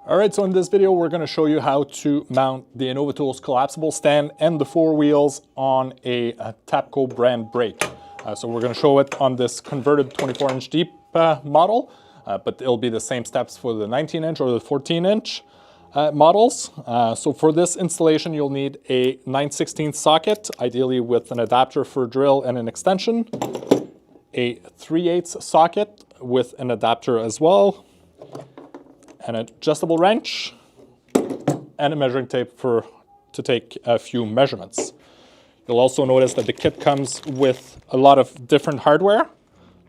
Alright, so in this video we're going to show you how to mount the Innovatools collapsible stand and the four wheels on a Tapco brand brake. So we're going to show it on this converted 24-inch deep model, but it'll be the same steps for the 19-inch or the 14-inch models. So for this installation you'll need a 9/16 socket, ideally with an adapter for a drill and an extension, a 3/8 socket with an adapter as well, an adjustable wrench, and a measuring tape to take a few measurements. You'll also notice that the kit comes with a lot of different hardware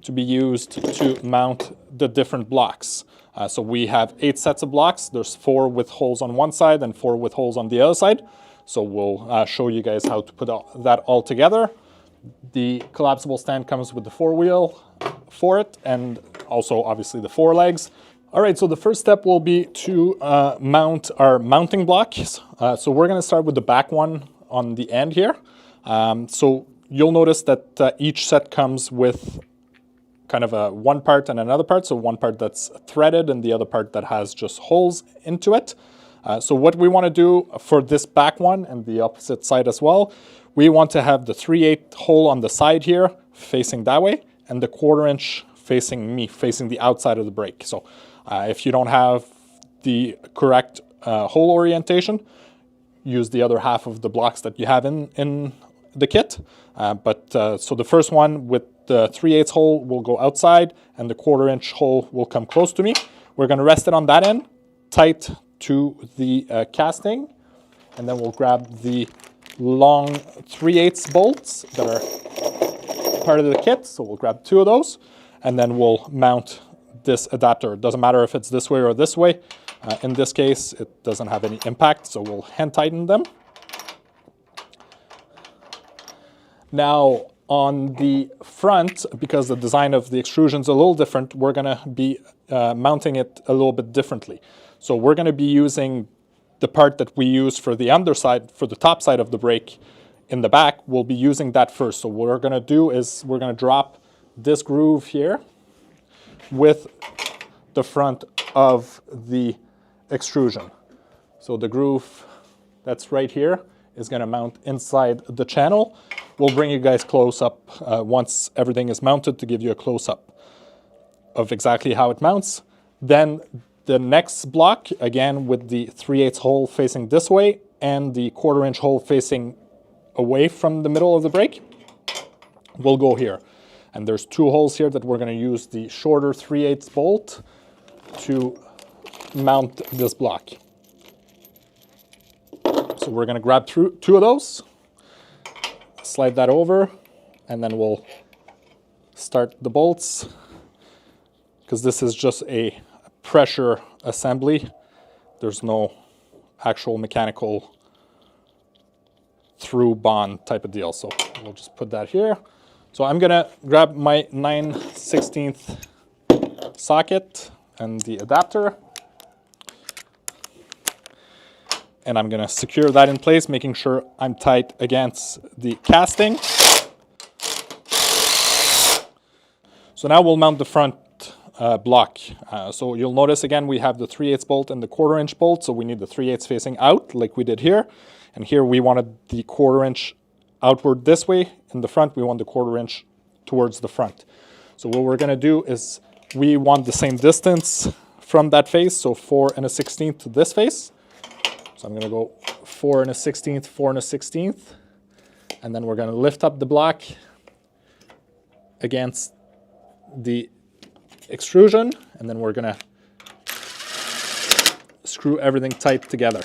to be used to mount the different blocks. So we have 8 sets of blocks. There's 4 with holes on one side and 4 with holes on the other side. So we'll show you guys how to put that all together. The collapsible stand comes with the 4-wheel for it, and also obviously the 4 legs. All right, so the first step will be to mount our mounting blocks. So we're going to start with the back one on the end here. So you'll notice that each set comes with kind of a one part and another part. So one part that's threaded and the other part that has just holes into it. So what we want to do for this back one and the opposite side as well, we want to have the 3/8 hole on the side here facing that way and the 1/4 inch facing the outside of the brake. So if you don't have the correct hole orientation, use the other half of the blocks that you have in the kit. So the first one with the 3/8 hole will go outside and the 1/4 inch hole will come close to me. We're going to rest it on that end, tight to the casting, and then we'll grab the long 3/8 bolts that are part of the kit. So we'll grab 2 of those, and then we'll mount this adapter. It doesn't matter if it's this way or this way. In this case, it doesn't have any impact, so we'll hand tighten them. Now, on the front, because the design of the extrusion is a little different, we're going to be mounting it a little bit differently. So we're going to be using the part that we use for the underside, for the top side of the brake in the back. We'll be using that first. So what we're going to do is we're going to drop this groove here with the front of the extrusion. So the groove that's right here is going to mount inside the channel. We'll bring you guys close up once everything is mounted to give you a close-up of exactly how it mounts. Then the next block, again with the 3/8 hole facing this way and the 1/4 inch hole facing away from the middle of the brake, will go here. And there's 2 holes here that we're going to use the shorter 3/8 bolt to mount this block. So we're going to grab 2 of those, slide that over, and then we'll start the bolts, because this is just a pressure assembly. There's no actual mechanical through bond type of deal. So we'll just put that here. So I'm going to grab my 9/16 socket and the adapter, and I'm going to secure that in place, making sure I'm tight against the casting. So now we'll mount the front block. So you'll notice again we have the 3/8 bolt and the 1/4 inch bolt, so we need the 3/8 facing out like we did here. And here we wanted the 1/4 inch outward this way. In the front, we want the 1/4 inch towards the front. So what we're going to do is we want the same distance from that face, so 4 1/16 to this face. So I'm going to go 4 1/16, 4 1/16, and then we're going to lift up the block against the extrusion, and then we're going to screw everything tight together.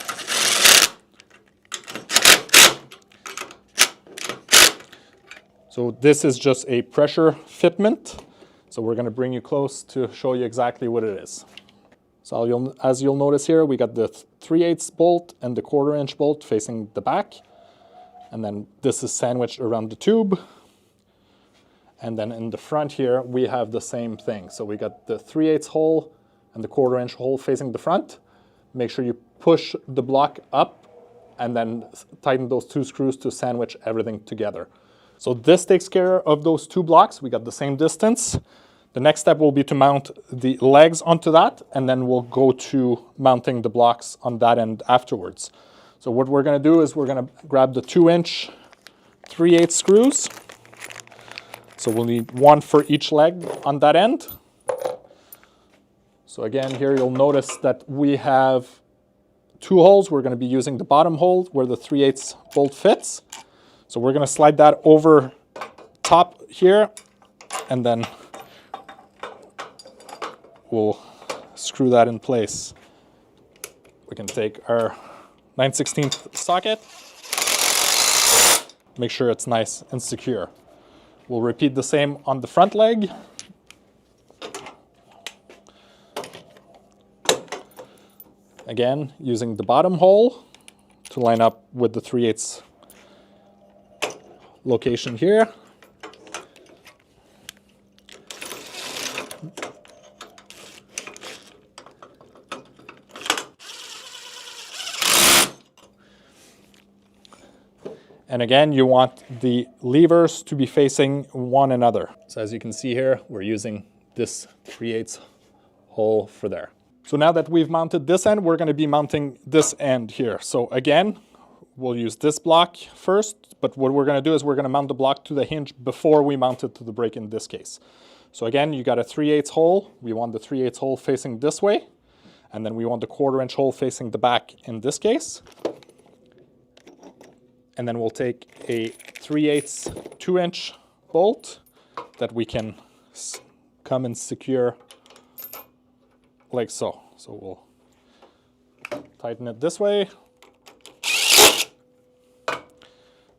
So this is just a pressure fitment. So we're going to bring you close to show you exactly what it is. So as you'll notice here, we got the 3/8 bolt and the 1/4 inch bolt facing the back. And then this is sandwiched around the tube. And then in the front here, we have the same thing. So we got the 3/8 hole and the 1/4 inch hole facing the front. Make sure you push the block up and then tighten those 2 screws to sandwich everything together. So this takes care of those 2 blocks. We got the same distance. The next step will be to mount the legs onto that, and then we'll go to mounting the blocks on that end afterwards. So what we're going to do is we're going to grab the 2-inch 3/8 screws. So we'll need one for each leg on that end. So again, here you'll notice that we have 2 holes. We're going to be using the bottom hole where the 3/8 bolt fits. So we're going to slide that over top here, and then we'll screw that in place. We can take our 9/16 socket, make sure it's nice and secure. We'll repeat the same on the front leg. Again, using the bottom hole to line up with the 3/8 location here. And again, you want the levers to be facing one another. So as you can see here, we're using this 3/8 hole for there. So now that we've mounted this end, we're going to be mounting this end here. So again, we'll use this block first, but what we're going to do is we're going to mount the block to the hinge before we mount it to the brake in this case. So again, you got a 3/8 hole. We want the 3/8 hole facing this way, and then we want the 1/4-inch hole facing the back in this case. And then we'll take a 3/8 2-inch bolt that we can come and secure like so. So we'll tighten it this way.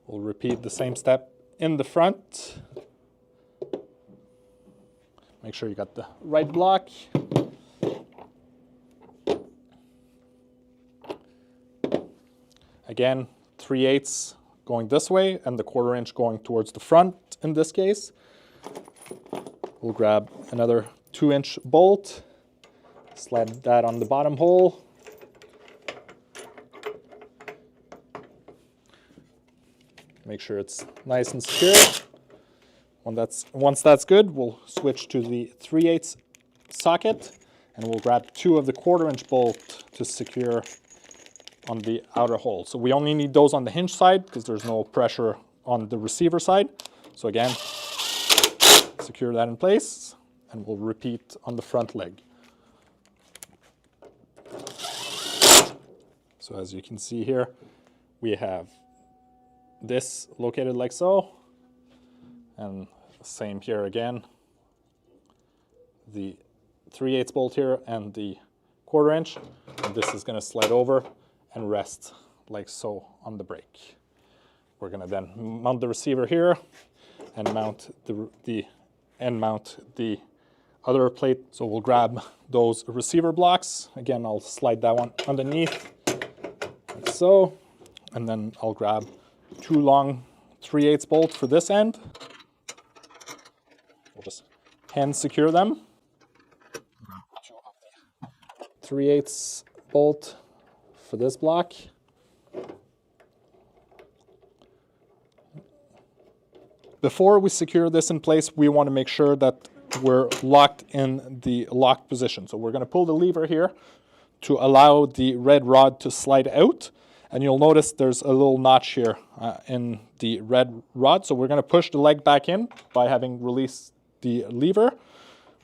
We'll repeat the same step in the front. Make sure you got the right block. Again, 3/8 going this way and the 1/4-inch going towards the front in this case. We'll grab another 2-inch bolt, slide that on the bottom hole. Make sure it's nice and secure. Once that's good, we'll switch to the 3/8 socket, and we'll grab 2 of the 1/4-inch bolt to secure on the outer hole. So we only need those on the hinge side because there's no pressure on the receiver side. So again, secure that in place, and we'll repeat on the front leg. So as you can see here, we have this located like so, and same here again. The 3/8 bolt here and the 1/4-inch, and this is going to slide over and rest like so on the brake. We're going to then mount the receiver here and mount the other plate. So we'll grab those receiver blocks. Again, I'll slide that one underneath like so, and then I'll grab 2 long 3/8 bolts for this end. We'll just hand secure them. 3/8 bolt for this block. Before we secure this in place, we want to make sure that we're locked in the locked position. So we're going to pull the lever here to allow the red rod to slide out. And you'll notice there's a little notch here in the red rod. So we're going to push the leg back in by having released the lever.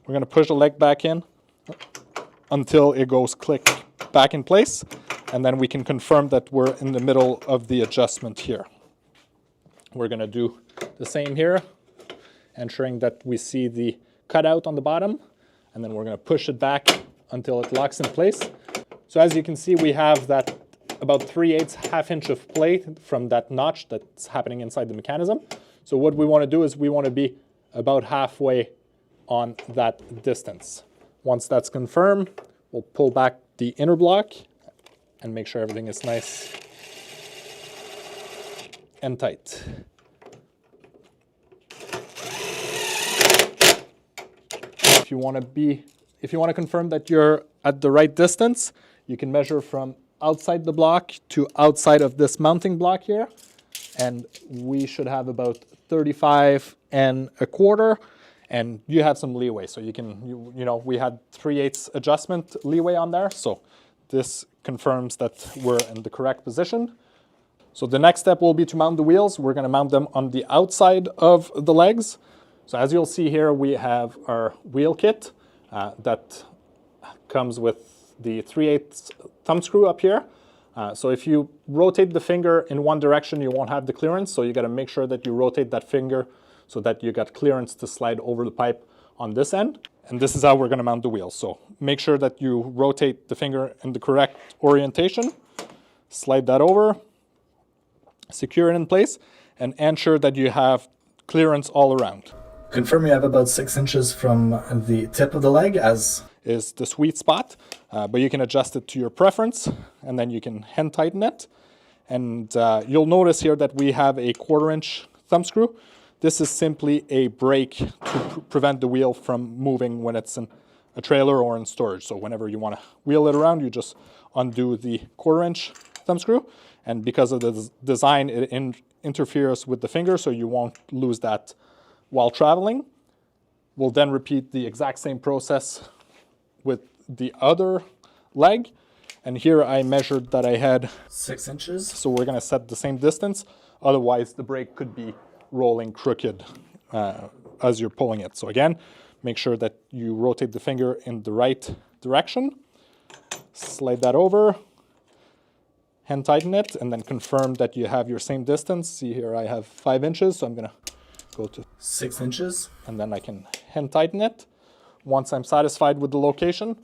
We're going to push the leg back in until it goes click back in place. And then we can confirm that we're in the middle of the adjustment here. We're going to do the same here, ensuring that we see the cutout on the bottom, and then we're going to push it back until it locks in place. So as you can see, we have that about 3/8 half-inch of plate from that notch that's happening inside the mechanism. So what we want to do is we want to be about halfway on that distance. Once that's confirmed, we'll pull back the inner block and make sure everything is nice and tight. If you want to confirm that you're at the right distance, you can measure from outside the block to outside of this mounting block here, and we should have about 35 1/4, and you have some leeway. So you can, you know, we had 3/8 adjustment leeway on there. So this confirms that we're in the correct position. So the next step will be to mount the wheels. We're going to mount them on the outside of the legs. So as you'll see here, we have our wheel kit that comes with the 3/8 thumb screw up here. So if you rotate the finger in one direction, you won't have the clearance. So you got to make sure that you rotate that finger so that you got clearance to slide over the pipe on this end. And this is how we're going to mount the wheels. So make sure that you rotate the finger in the correct orientation, slide that over, secure it in place, and ensure that you have clearance all around. Confirm you have about 6 inches from the tip of the leg as is the sweet spot, but you can adjust it to your preference, and then you can hand tighten it. And you'll notice here that we have a 1/4 inch thumb screw. This is simply a brake to prevent the wheel from moving when it's in a trailer or in storage. So whenever you want to wheel it around, you just undo the 1/4 inch thumb screw. And because of the design, it interferes with the finger, so you won't lose that while traveling. We'll then repeat the exact same process with the other leg. And here I measured that I had 6 inches. So we're going to set the same distance. Otherwise, the brake could be rolling crooked as you're pulling it. So again, make sure that you rotate the finger in the right direction. Slide that over. Hand tighten it, and then confirm that you have your same distance. See here I have 5 inches, so I'm going to go to 6 inches. And then I can hand tighten it. Once I'm satisfied with the location,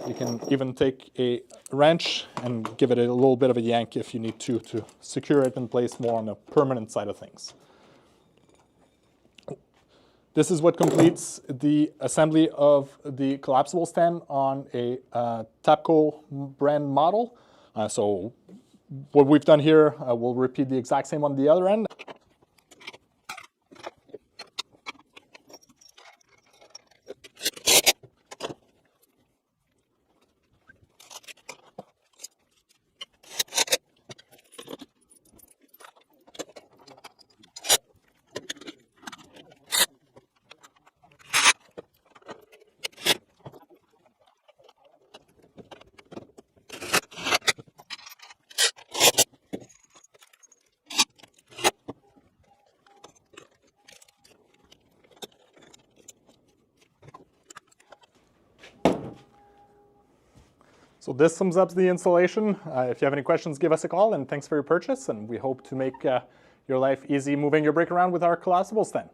you can even take a wrench and give it a little bit of a yank if you need to secure it in place more on the permanent side of things. This is what completes the assembly of the collapsible stand on a Tapco brand model. So what we've done here, we'll repeat the exact same on the other end. So this sums up the installation. If you have any questions, give us a call, and thanks for your purchase. And we hope to make your life easy moving your brake around with our collapsible stand.